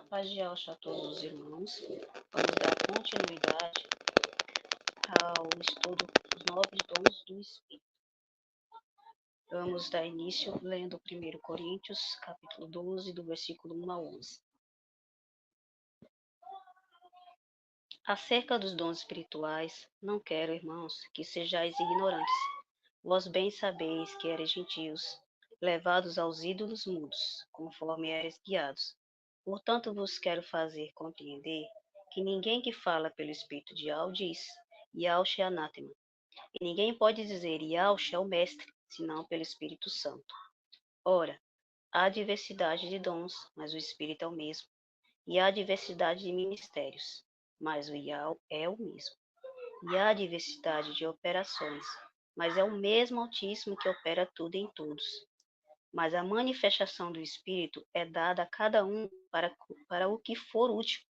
Paz de Alcha a todos os irmãos. Vamos dar continuidade ao estudo dos 9 dons do Espírito. Vamos dar início lendo 1 Coríntios, capítulo 12, do versículo 1 a 11. Acerca dos dons espirituais, não quero, irmãos, que sejais ignorantes. Vós bem sabeis que eres gentios, levados aos ídolos mudos, conforme eres guiados. Portanto, vos quero fazer compreender que ninguém que fala pelo Espírito de Yahu diz, Yahushua é anátema. E ninguém pode dizer, Yahushua é o Mestre, senão pelo Espírito Santo. Ora, há diversidade de dons, mas o Espírito é o mesmo. E há diversidade de ministérios, mas o Yahu é o mesmo. E há diversidade de operações, mas é o mesmo Altíssimo que opera tudo em todos. Mas a manifestação do Espírito é dada a cada um para o que for útil,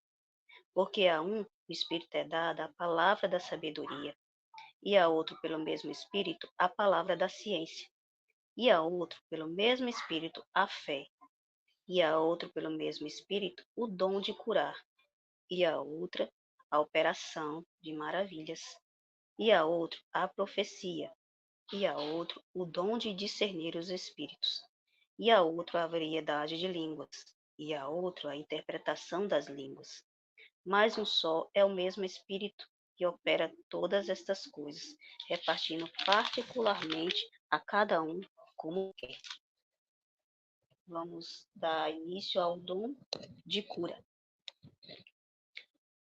porque a um o Espírito é dada a palavra da sabedoria, e a outro pelo mesmo Espírito a palavra da ciência, e a outro pelo mesmo Espírito a fé, e a outro pelo mesmo Espírito o dom de curar, e a outra a operação de maravilhas, e a outro a profecia, e a outro o dom de discernir os espíritos, e a outro a variedade de línguas, e a outro a interpretação das línguas. Mas um só é o mesmo Espírito que opera todas estas coisas, repartindo particularmente a cada um como quer. Vamos dar início ao dom de cura.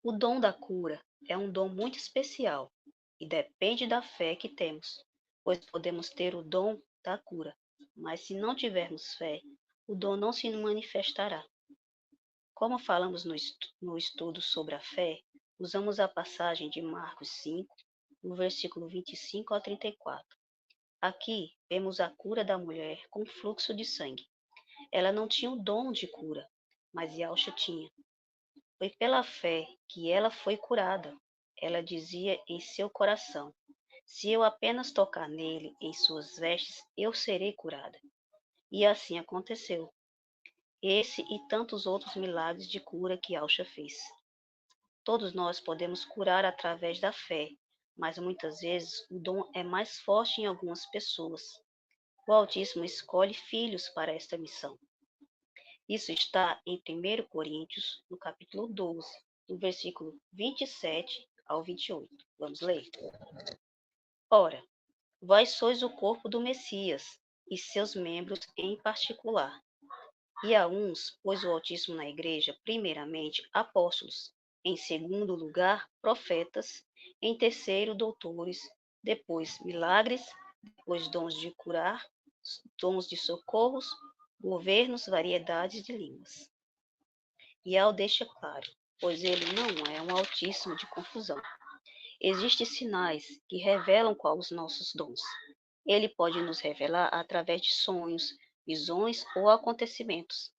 O dom da cura é um dom muito especial e depende da fé que temos, pois podemos ter o dom da cura, mas se não tivermos fé, o dom não se manifestará. Como falamos no estudo sobre a fé, usamos a passagem de Marcos 5, no versículo 25 ao 34. Aqui vemos a cura da mulher com fluxo de sangue. Ela não tinha o dom de cura, mas Yalcha tinha. Foi pela fé que ela foi curada. Ela dizia em seu coração, se eu apenas tocar nele, em suas vestes, eu serei curada. E assim aconteceu. Esse e tantos outros milagres de cura que Yalcha fez. Todos nós podemos curar através da fé, mas muitas vezes o dom é mais forte em algumas pessoas. O Altíssimo escolhe filhos para esta missão. Isso está em 1 Coríntios, no capítulo 12, do versículo 27 ao 28. Vamos ler? Ora, vós sois o corpo do Messias, e seus membros em particular. E a uns pôs o Altíssimo na igreja, primeiramente apóstolos, em segundo lugar profetas, em terceiro doutores, depois milagres, depois dons de curar, dons de socorros, governos, variedades de línguas. E ao deixa claro, pois ele não é um Altíssimo de confusão. Existem sinais que revelam quais os nossos dons. Ele pode nos revelar através de sonhos, visões ou acontecimentos.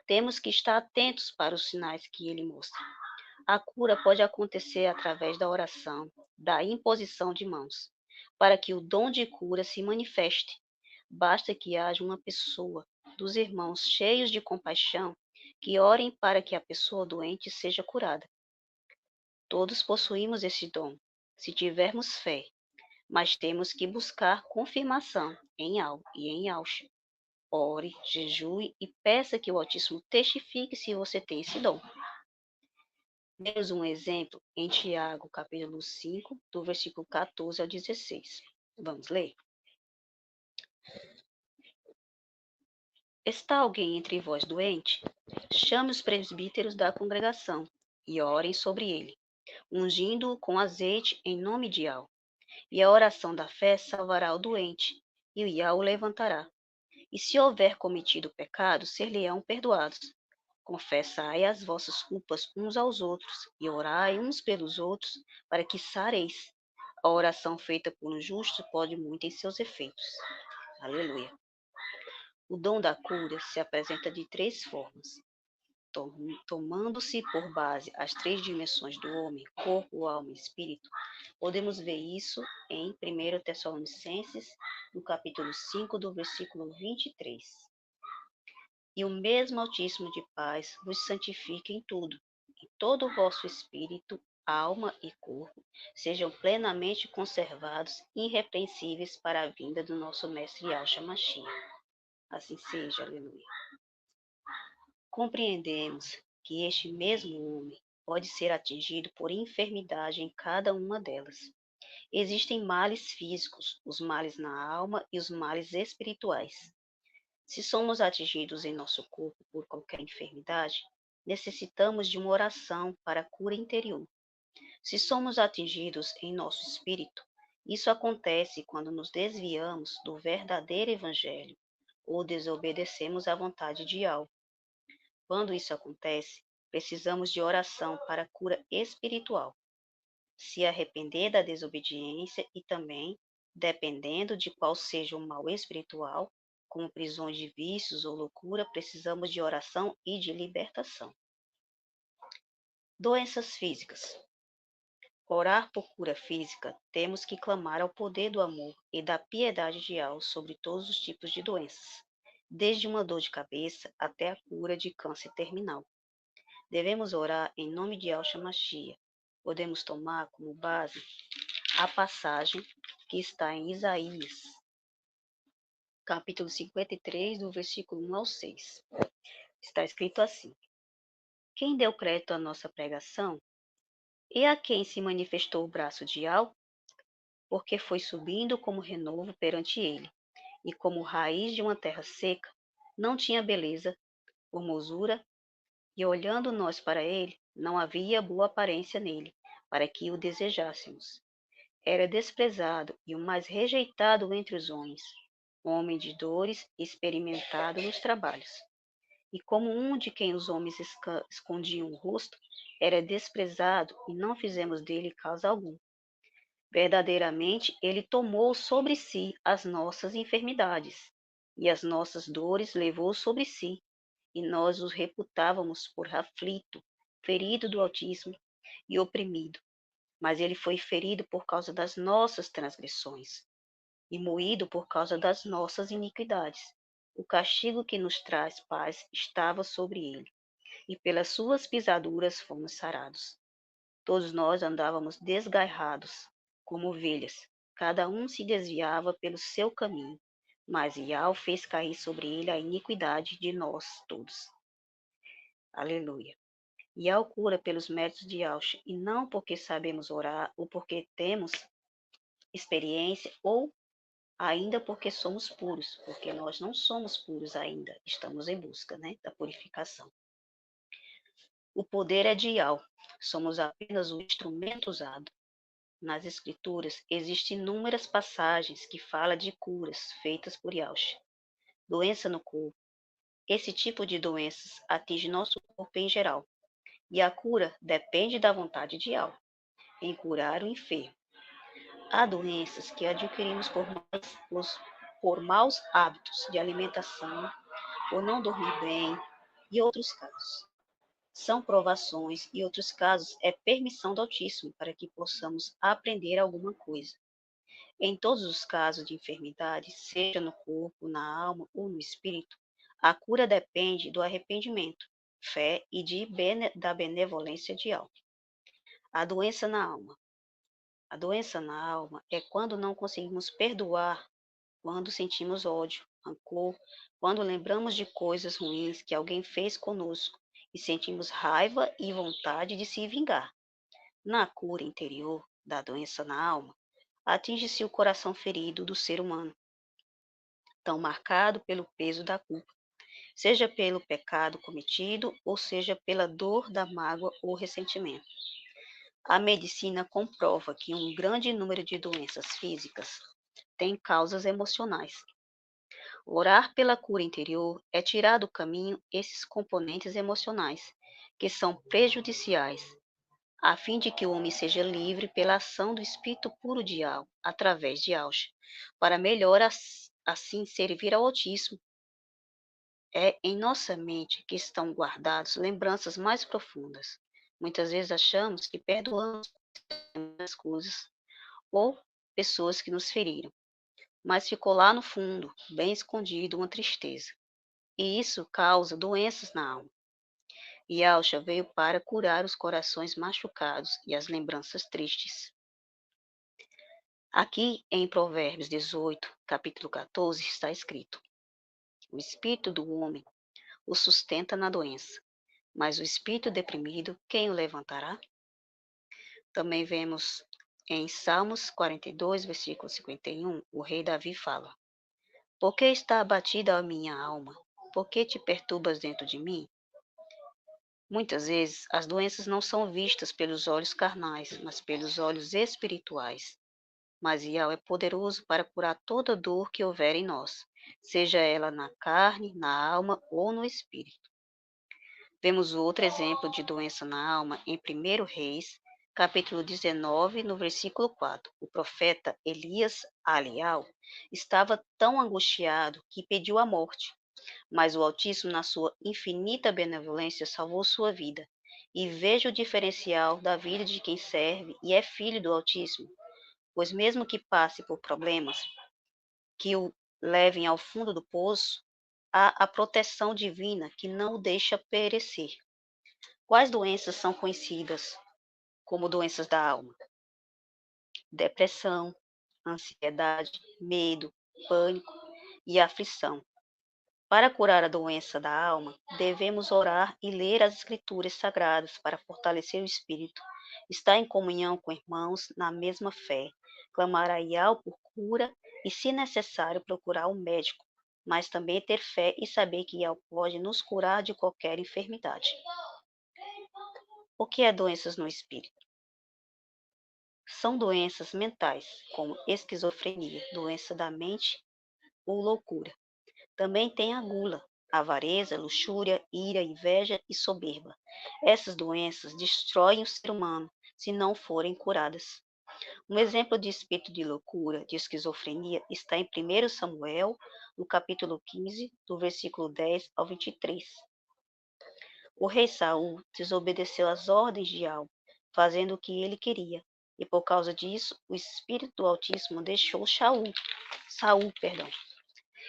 Temos que estar atentos para os sinais que ele mostra. A cura pode acontecer através da oração, da imposição de mãos. Para que o dom de cura se manifeste, basta que haja uma pessoa, dos irmãos cheios de compaixão, que orem para que a pessoa doente seja curada. Todos possuímos esse dom, se tivermos fé, mas temos que buscar confirmação em Yahu e em Yalcha. Ore, jejue e peça que o Altíssimo testifique se você tem esse dom. Temos um exemplo em Tiago, capítulo 5, do versículo 14 ao 16. Vamos ler? Está alguém entre vós doente? Chame os presbíteros da congregação e orem sobre ele, ungindo-o com azeite em nome de Yahu. E a oração da fé salvará o doente, e o Yahu o levantará. E se houver cometido pecado, ser-lhe-ão perdoados. Confessai as vossas culpas uns aos outros, e orai uns pelos outros, para que sareis. A oração feita por um justo pode muito em seus efeitos. Aleluia. O dom da cura se apresenta de 3 formas. Tomando-se por base as 3 dimensões do homem, corpo, alma e espírito, podemos ver isso em 1 Tessalonicenses, no capítulo 5, do versículo 23. e o mesmo Altíssimo de paz vos santifique em tudo, e todo o vosso espírito, alma e corpo sejam plenamente conservados, irrepreensíveis para a vinda do nosso Mestre Yahshua Mashiach. Assim seja, aleluia. Compreendemos que este mesmo homem pode ser atingido por enfermidade em cada uma delas. Existem males físicos, os males na alma e os males espirituais. Se somos atingidos em nosso corpo por qualquer enfermidade, necessitamos de uma oração para a cura interior. Se somos atingidos em nosso espírito, isso acontece quando nos desviamos do verdadeiro Evangelho ou desobedecemos à vontade de Yahweh. Quando isso acontece, precisamos de oração para a cura espiritual. Se arrepender da desobediência e também, dependendo de qual seja o mal espiritual, como prisões de vícios ou loucura, precisamos de oração e de libertação. Doenças físicas. Orar por cura física, temos que clamar ao poder do amor e da piedade de Yahweh sobre todos os tipos de doenças, desde uma dor de cabeça até a cura de câncer terminal. Devemos orar em nome de Yahshua Mashiach. Podemos tomar como base a passagem que está em Isaías, capítulo 53, do versículo 1 ao 6. Está escrito assim: Quem deu crédito à nossa pregação? E a quem se manifestou o braço de Yahweh? Porque foi subindo como renovo perante ele, e como raiz de uma terra seca, não tinha beleza, formosura, e olhando nós para ele, não havia boa aparência nele, para que o desejássemos. Era desprezado e o mais rejeitado entre os homens, homem de dores, experimentado nos trabalhos. E como um de quem os homens escondiam o rosto, era desprezado e não fizemos dele causa alguma. Verdadeiramente, ele tomou sobre si as nossas enfermidades, e as nossas dores levou sobre si, e nós os reputávamos por aflito, ferido do Altíssimo e oprimido. Mas ele foi ferido por causa das nossas transgressões, e moído por causa das nossas iniquidades. O castigo que nos traz paz estava sobre ele, e pelas suas pisaduras fomos sarados. Todos nós andávamos desgarrados, como ovelhas, cada um se desviava pelo seu caminho, mas Yahweh fez cair sobre ele a iniquidade de nós todos. Aleluia. Yahweh cura pelos méritos de Yahshua, e não porque sabemos orar, ou porque temos experiência, ou ainda porque somos puros, porque nós não somos puros ainda, estamos em busca, da purificação. O poder é de Yahweh, somos apenas o instrumento usado. Nas Escrituras, existem inúmeras passagens que falam de curas feitas por Yahshua. Doença no corpo. Esse tipo de doenças atinge nosso corpo em geral, e a cura depende da vontade de Yahweh em curar o enfermo. Há doenças que adquirimos por maus hábitos de alimentação, por não dormir bem, e outros casos. São provações e outros casos é permissão do Altíssimo para que possamos aprender alguma coisa. Em todos os casos de enfermidade, seja no corpo, na alma ou no espírito, a cura depende do arrependimento, fé e da benevolência de alma. A doença na alma. A doença na alma é quando não conseguimos perdoar, quando sentimos ódio, rancor, quando lembramos de coisas ruins que alguém fez conosco e sentimos raiva e vontade de se vingar. Na cura interior da doença na alma, atinge-se o coração ferido do ser humano, tão marcado pelo peso da culpa, seja pelo pecado cometido ou seja pela dor da mágoa ou ressentimento. A medicina comprova que um grande número de doenças físicas tem causas emocionais. Orar pela cura interior é tirar do caminho esses componentes emocionais, que são prejudiciais, a fim de que o homem seja livre pela ação do Espírito puro de Yahweh, através de Yahshua, para melhor assim servir ao Altíssimo. É em nossa mente que estão guardadas lembranças mais profundas. Muitas vezes achamos que perdoamos as coisas ou pessoas que nos feriram, mas ficou lá no fundo, bem escondido, uma tristeza. e isso causa doenças na alma. Yalcha veio para curar os corações machucados e as lembranças tristes. Aqui em Provérbios 18, capítulo 14, está escrito: o espírito do homem o sustenta na doença, mas o espírito deprimido, quem o levantará? Também vemos em Salmos 42, versículo 51, o rei Davi fala: por que está abatida a minha alma? Por que te perturbas dentro de mim? Muitas vezes, as doenças não são vistas pelos olhos carnais, mas pelos olhos espirituais. Mas Iau é poderoso para curar toda dor que houver em nós, seja ela na carne, na alma ou no espírito. Vemos outro exemplo de doença na alma em 1 Reis, capítulo 19, no versículo 4. O profeta Elias Alial estava tão angustiado que pediu a morte, mas o Altíssimo, na sua infinita benevolência, salvou sua vida. E veja o diferencial da vida de quem serve e é filho do Altíssimo, pois mesmo que passe por problemas que o levem ao fundo do poço, há a proteção divina que não o deixa perecer. Quais doenças são conhecidas como doenças da alma? Depressão, ansiedade, medo, pânico e aflição. Para curar a doença da alma, devemos orar e ler as Escrituras Sagradas para fortalecer o espírito, estar em comunhão com irmãos na mesma fé, clamar a Yahweh por cura e, se necessário, procurar um médico, mas também ter fé e saber que Yahweh pode nos curar de qualquer enfermidade. O que é doenças no espírito? São doenças mentais, como esquizofrenia, doença da mente ou loucura. Também tem a gula, avareza, luxúria, ira, inveja e soberba. Essas doenças destroem o ser humano se não forem curadas. Um exemplo de espírito de loucura, de esquizofrenia, está em 1 Samuel, no capítulo 15, do versículo 10 ao 23. O rei Saul desobedeceu às ordens de Yahweh, fazendo o que ele queria, e por causa disso, o espírito do Altíssimo deixou Saul,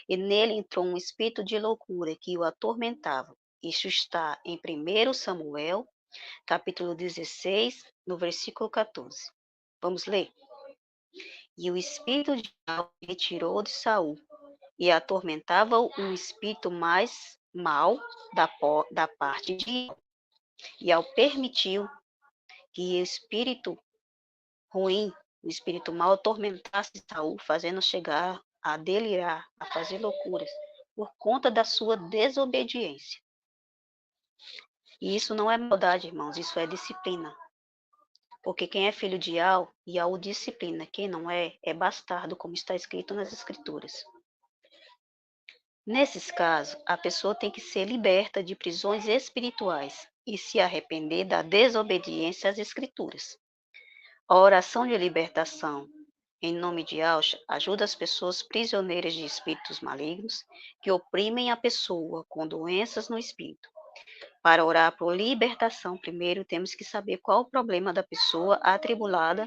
e nele entrou um espírito de loucura que o atormentava. Isso está em 1 Samuel, capítulo 16, no versículo 14. Vamos ler? E o espírito de Yahweh retirou de Saul, e atormentava-o um espírito mais mau da parte de Yahweh. E ao permitiu que o espírito ruim, o espírito mau, atormentasse Saul, fazendo chegar a delirar, a fazer loucuras, por conta da sua desobediência. E isso não é maldade, irmãos, isso é disciplina. Porque quem é filho de Yahweh o disciplina. Quem não é, é bastardo, como está escrito nas Escrituras. Nesses casos, a pessoa tem que ser liberta de prisões espirituais e se arrepender da desobediência às Escrituras. A oração de libertação em nome de Yahshua ajuda as pessoas prisioneiras de espíritos malignos que oprimem a pessoa com doenças no espírito. Para orar por libertação, primeiro temos que saber qual o problema da pessoa atribulada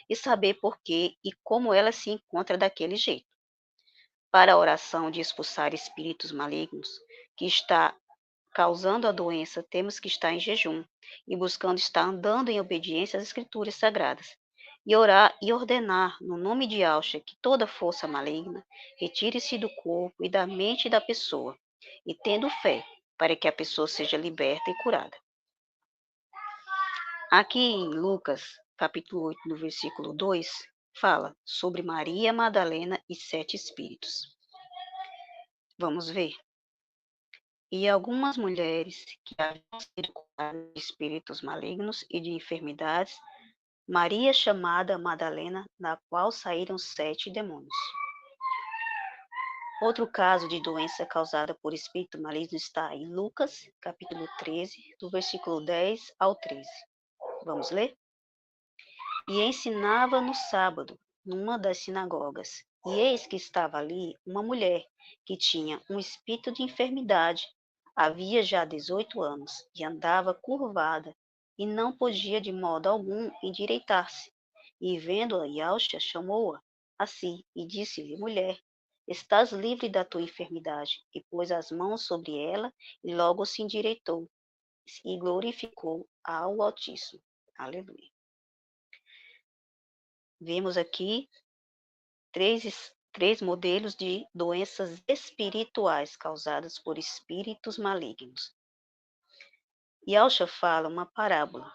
e saber por quê e como ela se encontra daquele jeito. Para a oração de expulsar espíritos malignos que está causando a doença, temos que estar em jejum e buscando estar andando em obediência às Escrituras Sagradas. E orar e ordenar, no nome de Yahshua, que toda força maligna retire-se do corpo e da mente da pessoa, e tendo fé, para que a pessoa seja liberta e curada. Aqui em Lucas, capítulo 8, no versículo 2, fala sobre Maria Madalena e 7 espíritos. Vamos ver. E algumas mulheres que haviam sido curadas de espíritos malignos e de enfermidades, Maria chamada Madalena, da qual saíram 7 demônios. Outro caso de doença causada por espírito maligno está em Lucas, capítulo 13, do versículo 10 ao 13. Vamos ler? E ensinava no sábado, numa das sinagogas. E eis que estava ali uma mulher que tinha um espírito de enfermidade, havia já 18 anos, e andava curvada, e não podia de modo algum endireitar-se. E vendo-a, Yahshua chamou-a a si, e disse-lhe: mulher, estás livre da tua enfermidade. E pôs as mãos sobre ela, e logo se endireitou, e glorificou ao Altíssimo. Aleluia. Vemos aqui três modelos de doenças espirituais causadas por espíritos malignos. Yalcha fala uma parábola.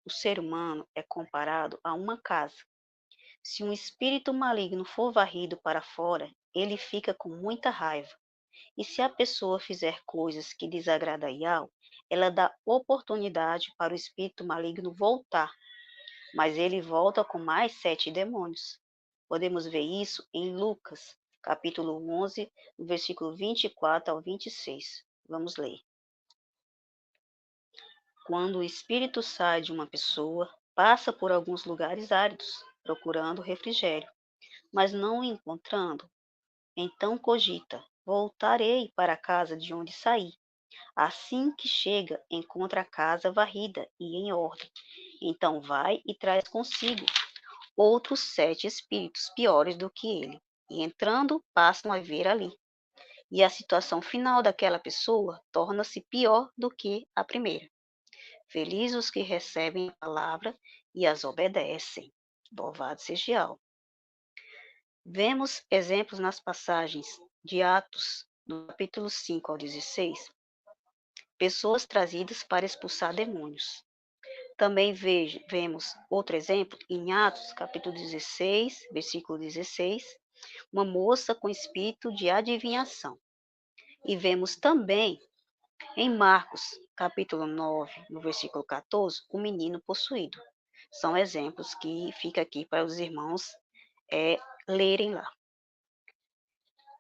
O ser humano é comparado a uma casa. Se um espírito maligno for varrido para fora, ele fica com muita raiva. E se a pessoa fizer coisas que desagradam a Yao, ela dá oportunidade para o espírito maligno voltar, mas ele volta com mais 7 demônios. Podemos ver isso em Lucas, capítulo 11, no versículo 24 ao 26. Vamos ler. Quando o espírito sai de uma pessoa, passa por alguns lugares áridos, procurando refrigério, mas não o encontrando, então cogita: voltarei para a casa de onde saí. Assim que chega, encontra a casa varrida e em ordem. Então vai e traz consigo outros 7 espíritos piores do que ele, e entrando, passam a viver ali. E a situação final daquela pessoa torna-se pior do que a primeira. Felizes os que recebem a palavra e as obedecem. Louvado seja Yahweh. Vemos exemplos nas passagens de Atos, do capítulo 5 ao 16, pessoas trazidas para expulsar demônios. Também vemos outro exemplo em Atos, capítulo 16, versículo 16, uma moça com espírito de adivinhação. E vemos também em Marcos, capítulo 9, no versículo 14, um menino possuído. São exemplos que fica aqui para os irmãos lerem lá.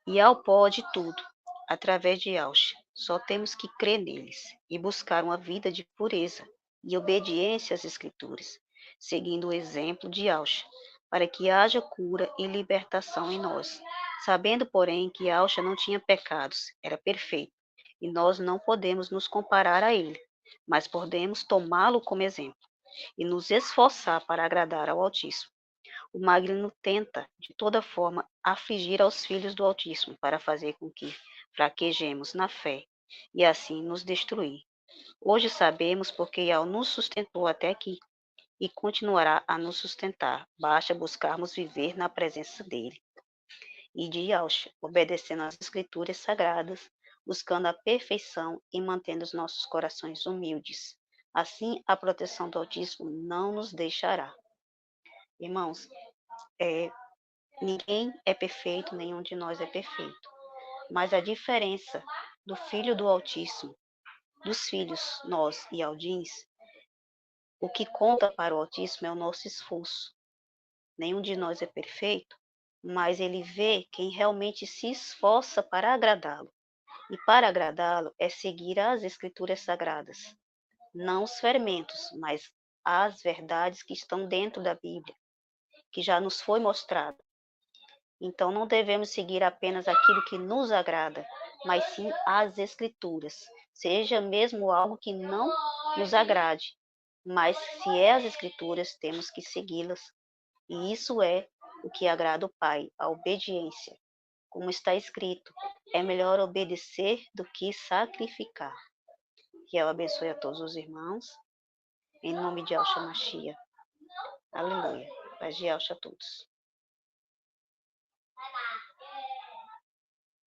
Yao pode tudo, através de Yaush. Só temos que crer neles e buscar uma vida de pureza e obediência às Escrituras, seguindo o exemplo de Yaush, para que haja cura e libertação em nós. Sabendo, porém, que Yaush não tinha pecados, era perfeito, e nós não podemos nos comparar a ele, mas podemos tomá-lo como exemplo e nos esforçar para agradar ao Altíssimo. O maligno tenta, de toda forma, afligir aos filhos do Altíssimo para fazer com que fraquejemos na fé e assim nos destruir. Hoje sabemos porque Yahweh nos sustentou até aqui e continuará a nos sustentar. Basta buscarmos viver na presença dele. E de Yahweh, obedecendo às Escrituras sagradas, buscando a perfeição e mantendo os nossos corações humildes. Assim, a proteção do Altíssimo não nos deixará. Irmãos, ninguém é perfeito, nenhum de nós é perfeito. Mas a diferença do Filho do Altíssimo, dos filhos, nós e Aldins, o que conta para o Altíssimo é o nosso esforço. Nenhum de nós é perfeito, mas ele vê quem realmente se esforça para agradá-lo. E para agradá-lo é seguir as Escrituras Sagradas. Não os fermentos, mas as verdades que estão dentro da Bíblia, que já nos foi mostrado. Então, não devemos seguir apenas aquilo que nos agrada, mas sim as Escrituras, seja mesmo algo que não nos agrade. Mas se é as Escrituras, temos que segui-las. E isso é o que agrada o Pai, a obediência. Como está escrito, é melhor obedecer do que sacrificar. Que eu abençoe a todos os irmãos, em nome de Yahshua Mashiach. Aleluia. Paz de Yahshua a todos.